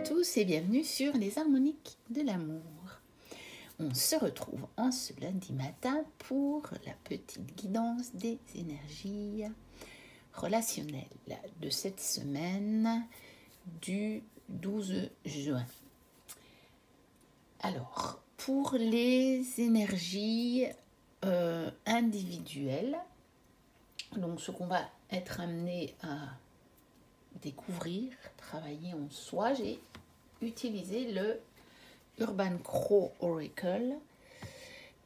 tous et bienvenue sur les harmoniques de l'amour. On se retrouve en ce lundi matin pour la petite guidance des énergies relationnelles de cette semaine du 12 juin. Alors, pour les énergies individuelles, donc ce qu'on va être amené à découvrir, travailler en soi, j'ai utilisé le Urban Crow Oracle,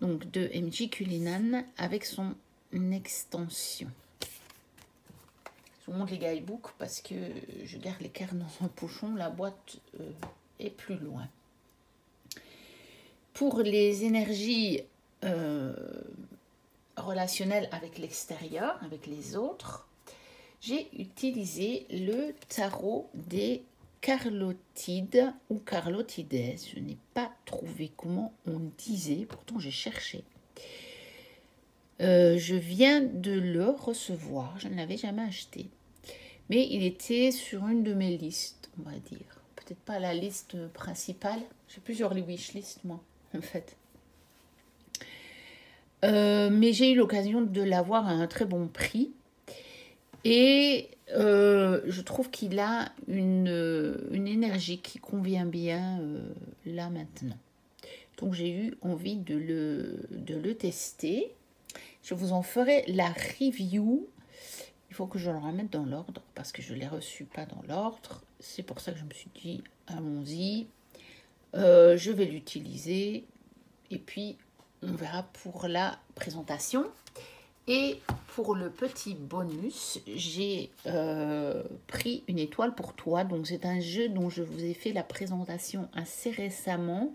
donc de MJ Cullinan avec son extension. Je vous montre les guidebooks parce que je garde les cartes dans un pochon, la boîte est plus loin. Pour les énergies relationnelles avec l'extérieur, avec les autres, j'ai utilisé le tarot des Carlotides ou Carlotides. Je n'ai pas trouvé comment on disait, pourtant j'ai cherché. Je viens de le recevoir, je ne l'avais jamais acheté. Mais il était sur une de mes listes, on va dire. Peut-être pas la liste principale. J'ai plusieurs wishlists, moi, en fait. Mais j'ai eu l'occasion de l'avoir à un très bon prix. Et je trouve qu'il a une énergie qui convient bien là maintenant. Donc j'ai eu envie de le tester. Je vous en ferai la review. Il faut que je le remette dans l'ordre parce que je ne l'ai reçu pas dans l'ordre. C'est pour ça que je me suis dit, allons-y. Je vais l'utiliser et puis on verra pour la présentation. Et pour le petit bonus, j'ai pris une étoile pour toi. Donc c'est un jeu dont je vous ai fait la présentation assez récemment,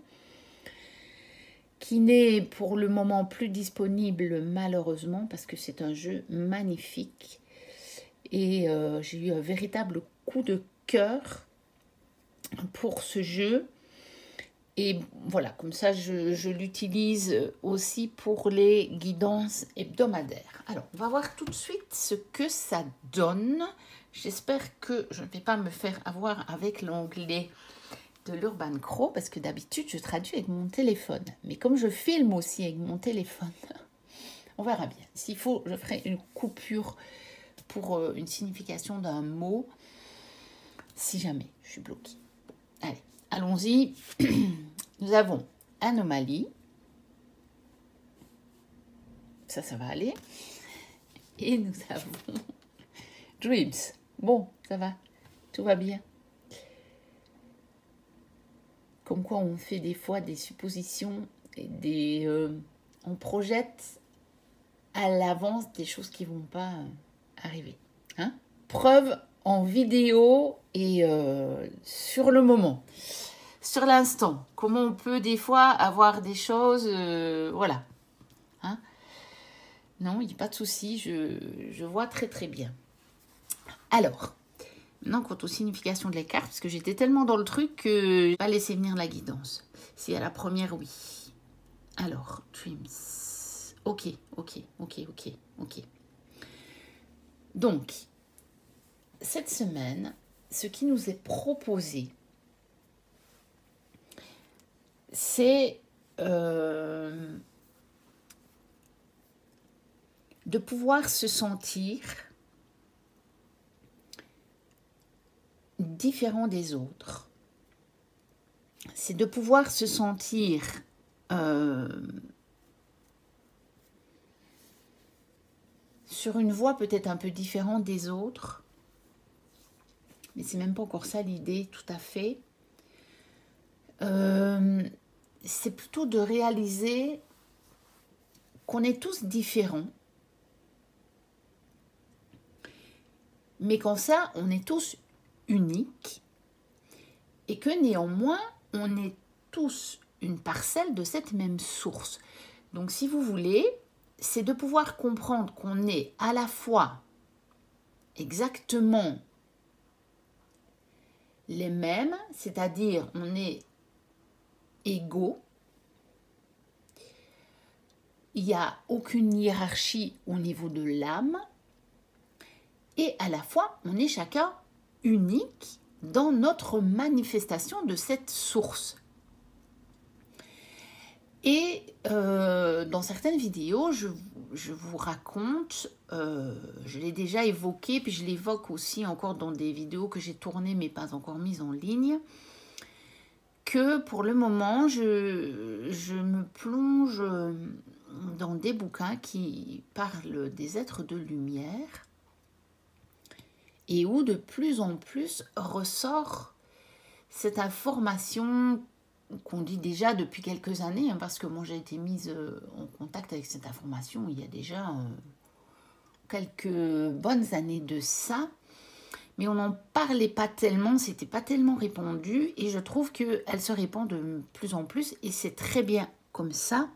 qui n'est pour le moment plus disponible malheureusement parce que c'est un jeu magnifique. Et j'ai eu un véritable coup de cœur pour ce jeu. Et voilà, comme ça, je l'utilise aussi pour les guidances hebdomadaires. Alors, on va voir tout de suite ce que ça donne. J'espère que je ne vais pas me faire avoir avec l'onglet de l'Urban Crow, parce que d'habitude, je traduis avec mon téléphone. Mais comme je filme aussi avec mon téléphone, on verra bien. S'il faut, je ferai une coupure pour une signification d'un mot, si jamais je suis bloquée. Allez. Allons-y, nous avons anomalie, ça va aller, et nous avons dreams, bon, ça va, tout va bien. Comme quoi on fait des fois des suppositions, et on projette à l'avance des choses qui ne vont pas arriver. Hein? Preuve en vidéo et sur le moment, sur l'instant, comment on peut des fois avoir des choses, voilà. Hein? Non, il n'y a pas de souci, je vois très très bien. Alors, maintenant quant aux significations de la carte, parce que j'étais tellement dans le truc que je n'ai pas laissé venir la guidance. Si à la première, oui. Alors, dreams. Ok. Donc, cette semaine, ce qui nous est proposé, c'est de pouvoir se sentir différent des autres. C'est de pouvoir se sentir sur une voie peut-être un peu différente des autres. Mais c'est même pas encore ça l'idée, tout à fait. C'est plutôt de réaliser qu'on est tous différents, mais qu'en ça, on est tous uniques et que néanmoins, on est tous une parcelle de cette même source. Donc, si vous voulez, c'est de pouvoir comprendre qu'on est à la fois exactement les mêmes, c'est-à-dire on est égaux, il n'y a aucune hiérarchie au niveau de l'âme, et à la fois on est chacun unique dans notre manifestation de cette source. Et dans certaines vidéos, je vous raconte, je l'ai déjà évoqué, puis je l'évoque aussi encore dans des vidéos que j'ai tournées mais pas encore mises en ligne, que pour le moment, je me plonge dans des bouquins qui parlent des êtres de lumière et où de plus en plus ressort cette information qu'on dit déjà depuis quelques années, hein, parce que moi j'ai été mise en contact avec cette information il y a déjà quelques bonnes années de ça, mais on n'en parlait pas tellement, c'était pas tellement répandu, et je trouve qu'elle se répand de plus en plus, et c'est très bien comme ça.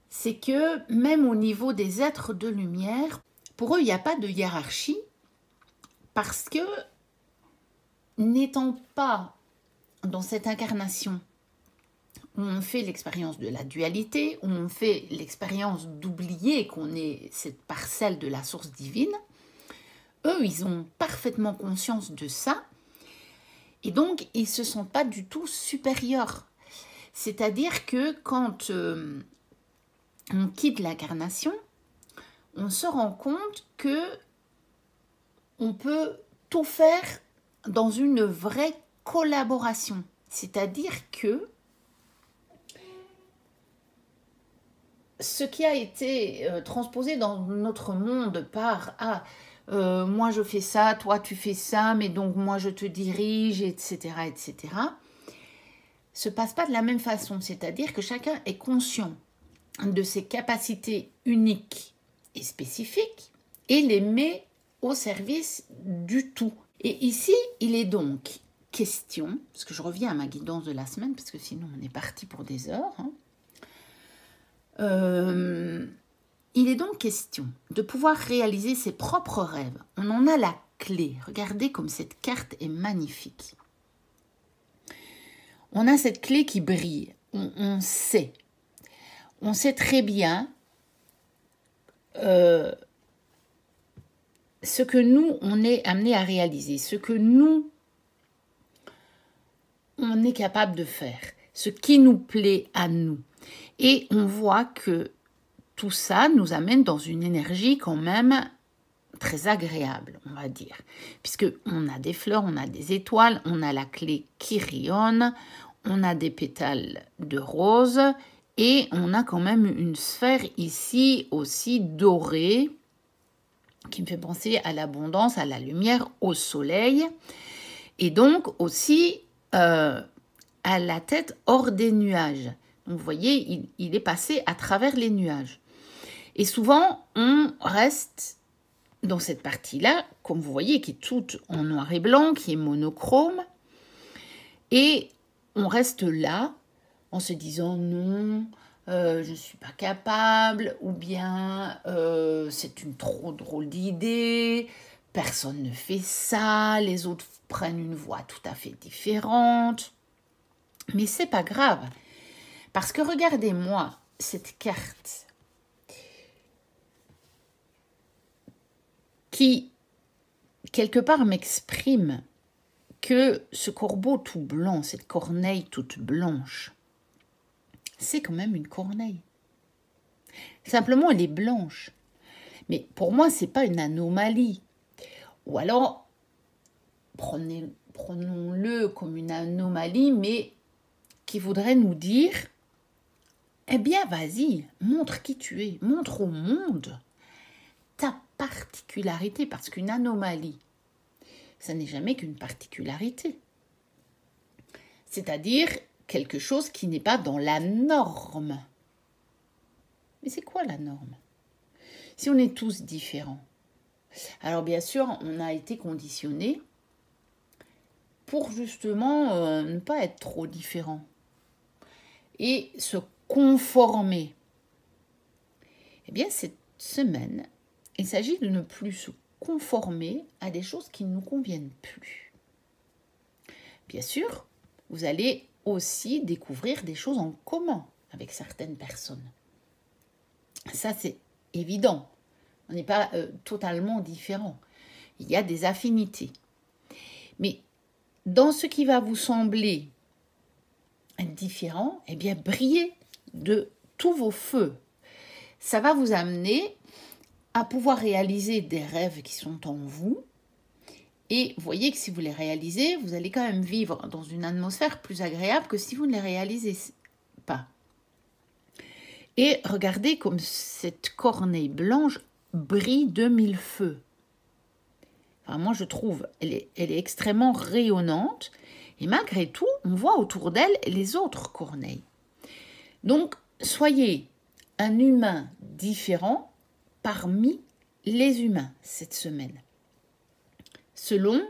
C'est que même au niveau des êtres de lumière, pour eux il n'y a pas de hiérarchie, parce que n'étant pas dans cette incarnation où on fait l'expérience de la dualité, où on fait l'expérience d'oublier qu'on est cette parcelle de la source divine, eux, ils ont parfaitement conscience de ça, et donc ils ne se sentent pas du tout supérieurs. C'est-à-dire que quand on quitte l'incarnation, on se rend compte que on peut tout faire dans une vraie collaboration. C'est-à-dire que ce qui a été transposé dans notre monde par moi je fais ça, toi tu fais ça, mais donc moi je te dirige, etc., etc., se passe pas de la même façon. C'est-à-dire que chacun est conscient de ses capacités uniques et spécifiques et les met au service du tout. Et ici, il est donc question, parce que je reviens à ma guidance de la semaine, parce que sinon on est parti pour des heures, hein. Il est donc question de pouvoir réaliser ses propres rêves. On en a la clé. Regardez comme cette carte est magnifique. On a cette clé qui brille. On sait. On sait très bien ce que nous, on est amené à réaliser, ce que nous, on est capable de faire, ce qui nous plaît à nous. Et on voit que tout ça nous amène dans une énergie quand même très agréable, on va dire. Puisqu'on a des fleurs, on a des étoiles, on a la clé qui rayonne, on a des pétales de rose et on a quand même une sphère ici aussi dorée qui me fait penser à l'abondance, à la lumière, au soleil et donc aussi à la tête hors des nuages. Donc vous voyez, il est passé à travers les nuages. Et souvent, on reste dans cette partie-là, comme vous voyez, qui est toute en noir et blanc, qui est monochrome. Et on reste là en se disant non, je ne suis pas capable, ou bien c'est une trop drôle d'idée, personne ne fait ça, les autres prennent une voie tout à fait différente. Mais c'est pas grave, parce que regardez-moi cette carte qui, quelque part, m'exprime que ce corbeau tout blanc, cette corneille toute blanche, c'est quand même une corneille. Simplement, elle est blanche. Mais pour moi, ce n'est pas une anomalie. Ou alors, prenons-le comme une anomalie, mais qui voudrait nous dire, eh bien, vas-y, montre qui tu es, montre au monde ta particularité, parce qu'une anomalie, ça n'est jamais qu'une particularité. C'est-à-dire quelque chose qui n'est pas dans la norme. Mais c'est quoi la norme? Si on est tous différents. Alors bien sûr, on a été conditionnés pour justement ne pas être trop différents et se conformer. Eh bien, cette semaine, il s'agit de ne plus se conformer à des choses qui ne nous conviennent plus. Bien sûr, vous allez aussi découvrir des choses en commun avec certaines personnes. Ça, c'est évident. On n'est pas totalement différents. Il y a des affinités. Mais dans ce qui va vous sembler différent, eh bien, brillez de tous vos feux. Ça va vous amener à pouvoir réaliser des rêves qui sont en vous. Et vous voyez que si vous les réalisez, vous allez quand même vivre dans une atmosphère plus agréable que si vous ne les réalisez pas. Et regardez comme cette corneille blanche brille de mille feux. Enfin, moi, je trouve, elle est extrêmement rayonnante. Et malgré tout, on voit autour d'elle les autres corneilles. Donc, soyez un humain différent parmi les humains cette semaine. Selon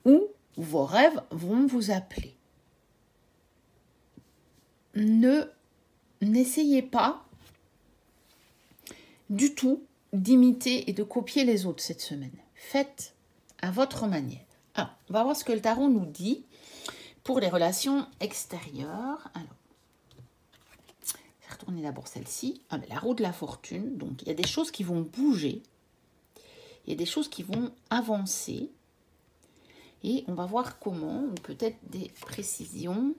où vos rêves vont vous appeler. N'essayez pas du tout d'imiter et de copier les autres cette semaine. Faites à votre manière. Alors, on va voir ce que le tarot nous dit pour les relations extérieures. Alors, je vais retourner d'abord celle-ci. Ah, la roue de la fortune. Donc, il y a des choses qui vont bouger. Il y a des choses qui vont avancer. Et on va voir comment, ou peut-être des précisions.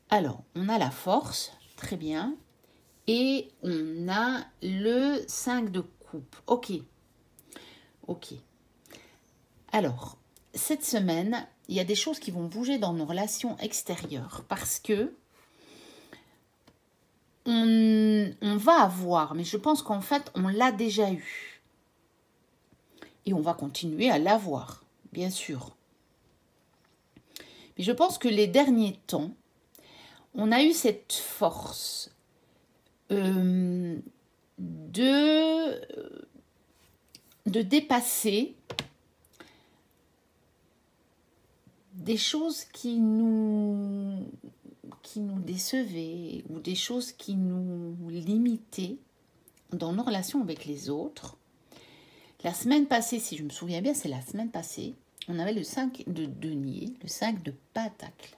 Alors, on a la force, très bien. Et on a le 5 de coupe. Ok. Ok. Alors, cette semaine, il y a des choses qui vont bouger dans nos relations extérieures parce que on va avoir, mais je pense qu'en fait, on l'a déjà eu. Et on va continuer à l'avoir, bien sûr. Mais je pense que les derniers temps, on a eu cette force de dépasser des choses qui nous décevaient ou des choses qui nous limitaient dans nos relations avec les autres. La semaine passée, si je me souviens bien, c'est la semaine passée, on avait le 5 de denier, le 5 de pentacle.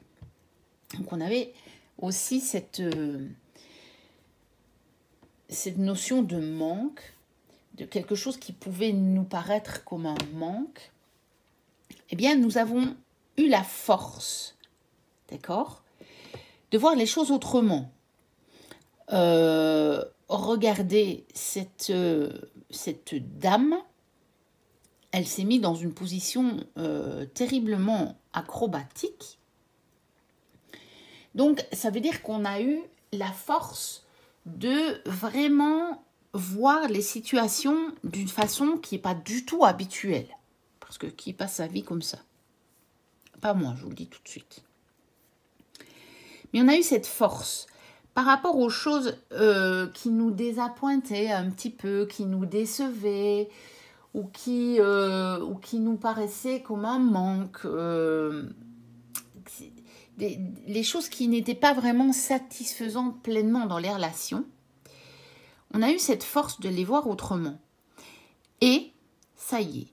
Donc on avait aussi cette notion de manque, de quelque chose qui pouvait nous paraître comme un manque. Eh bien, nous avons eu la force, d'accord, de voir les choses autrement. Regardez cette dame, elle s'est mise dans une position terriblement acrobatique. Donc, ça veut dire qu'on a eu la force de vraiment voir les situations d'une façon qui n'est pas du tout habituelle. Parce que qui passe sa vie comme ça? Pas moi, je vous le dis tout de suite. Mais on a eu cette force par rapport aux choses qui nous désappointaient un petit peu, qui nous décevaient, ou qui nous paraissaient comme un manque. Les choses qui n'étaient pas vraiment satisfaisantes pleinement dans les relations. On a eu cette force de les voir autrement. Et ça y est,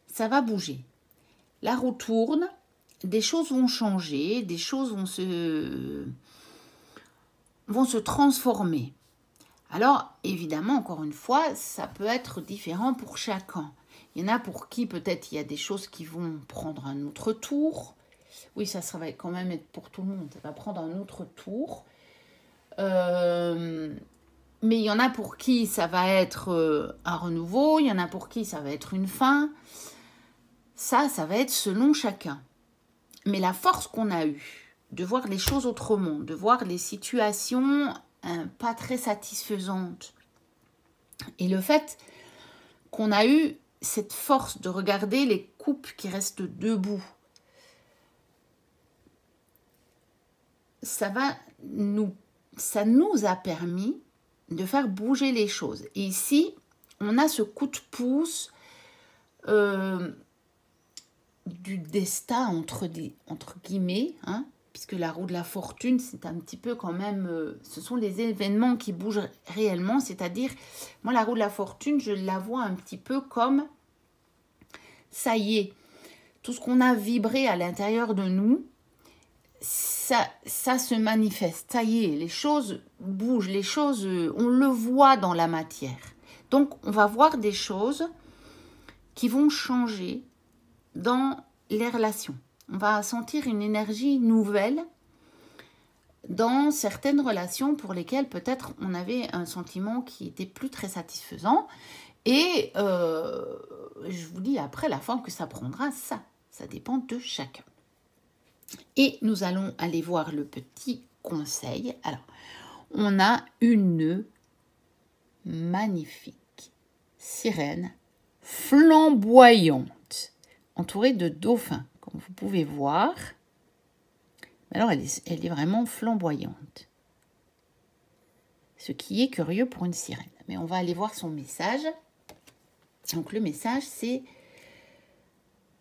ça va bouger. La roue tourne, des choses vont changer, des choses vont se transformer. Alors, évidemment, encore une fois, ça peut être différent pour chacun. Il y en a pour qui, peut-être, il y a des choses qui vont prendre un autre tour. Oui, ça va quand même être pour tout le monde. Ça va prendre un autre tour. Mais il y en a pour qui ça va être un renouveau. Il y en a pour qui ça va être une fin. Ça va être selon chacun. Mais la force qu'on a eue de voir les choses autrement, de voir les situations pas très satisfaisantes, et le fait qu'on a eu cette force de regarder les couples qui restent debout, ça nous a permis de faire bouger les choses. Et ici, on a ce coup de pouce du destin, entre guillemets, hein, puisque la roue de la fortune, c'est un petit peu quand même... ce sont les événements qui bougent réellement, c'est-à-dire, moi, la roue de la fortune, je la vois un petit peu comme, ça y est, tout ce qu'on a vibré à l'intérieur de nous, ça se manifeste, ça y est, les choses bougent, les choses, on le voit dans la matière. Donc, on va voir des choses qui vont changer dans les relations. On va sentir une énergie nouvelle dans certaines relations pour lesquelles peut-être on avait un sentiment qui était plus très satisfaisant. Et je vous dis après la forme que ça prendra, ça dépend de chacun. Et nous allons aller voir le petit conseil. Alors, on a une magnifique sirène flamboyante, entourée de dauphins, comme vous pouvez voir. Alors, elle est vraiment flamboyante. Ce qui est curieux pour une sirène. Mais on va aller voir son message. Donc, le message, c'est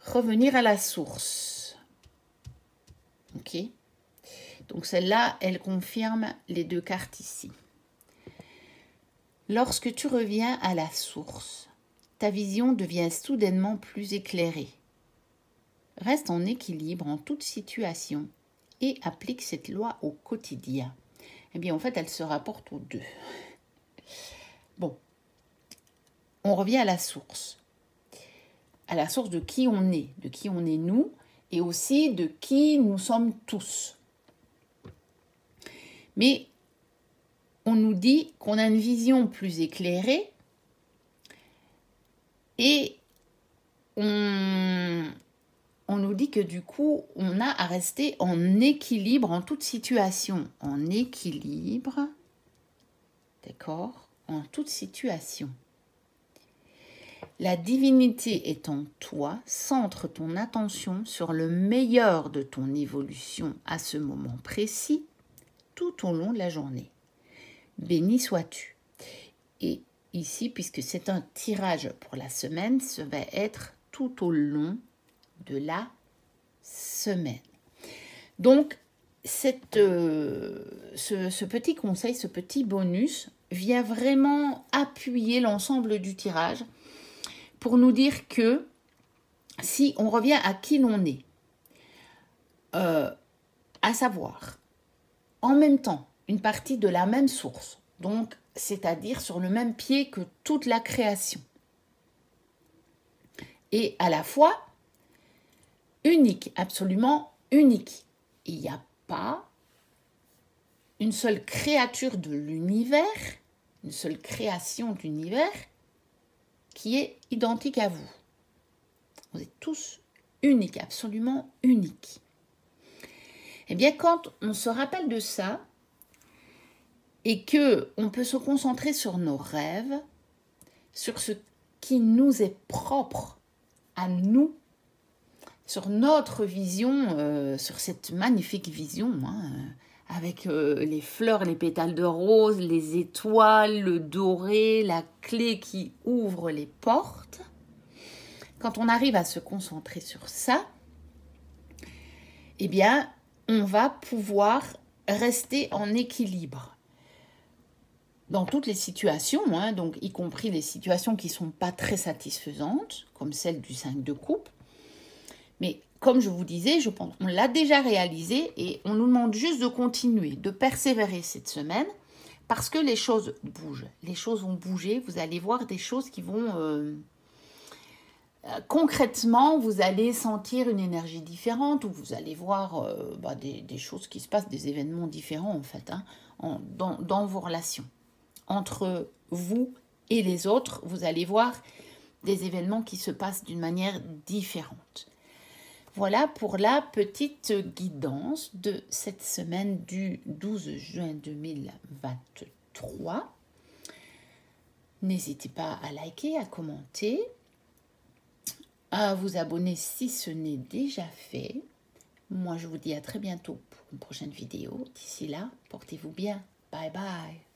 revenir à la source. Ok. Donc, celle-là, elle confirme les deux cartes ici. Lorsque tu reviens à la source, ta vision devient soudainement plus éclairée. Reste en équilibre en toute situation et applique cette loi au quotidien. Eh bien, en fait, elle se rapporte aux deux. Bon, on revient à la source. À la source de qui on est nous, et aussi de qui nous sommes tous. Mais on nous dit qu'on a une vision plus éclairée et on nous dit que du coup, on a à rester en équilibre en toute situation. En équilibre, d'accord, en toute situation. La divinité est en toi, centre ton attention sur le meilleur de ton évolution à ce moment précis, tout au long de la journée. Béni sois-tu. Et ici, puisque c'est un tirage pour la semaine, ça va être tout au long de la semaine. Donc, ce petit conseil, ce petit bonus vient vraiment appuyer l'ensemble du tirage pour nous dire que si on revient à qui l'on est, à savoir, en même temps, une partie de la même source, donc c'est-à-dire sur le même pied que toute la création, et à la fois unique, absolument unique. Il n'y a pas une seule créature de l'univers, une seule création de l'univers qui est identique à vous. Vous êtes tous uniques, absolument uniques. Eh bien, quand on se rappelle de ça et que on peut se concentrer sur nos rêves, sur ce qui nous est propre à nous, sur notre vision, sur cette magnifique vision, avec les fleurs, les pétales de rose, les étoiles, le doré, la clé qui ouvre les portes. Quand on arrive à se concentrer sur ça, eh bien, on va pouvoir rester en équilibre dans toutes les situations, donc y compris les situations qui ne sont pas très satisfaisantes, comme celle du 5 de coupe. Mais comme je vous disais, je pense qu'on l'a déjà réalisé et on nous demande juste de continuer, de persévérer cette semaine parce que les choses bougent. Les choses vont bouger, vous allez voir des choses qui vont... concrètement, vous allez sentir une énergie différente ou vous allez voir des choses qui se passent, des événements différents en fait, dans vos relations. Entre vous et les autres, vous allez voir des événements qui se passent d'une manière différente. Voilà pour la petite guidance de cette semaine du 12 juin 2023. N'hésitez pas à liker, à commenter, à vous abonner si ce n'est déjà fait. Moi, je vous dis à très bientôt pour une prochaine vidéo. D'ici là, portez-vous bien. Bye bye.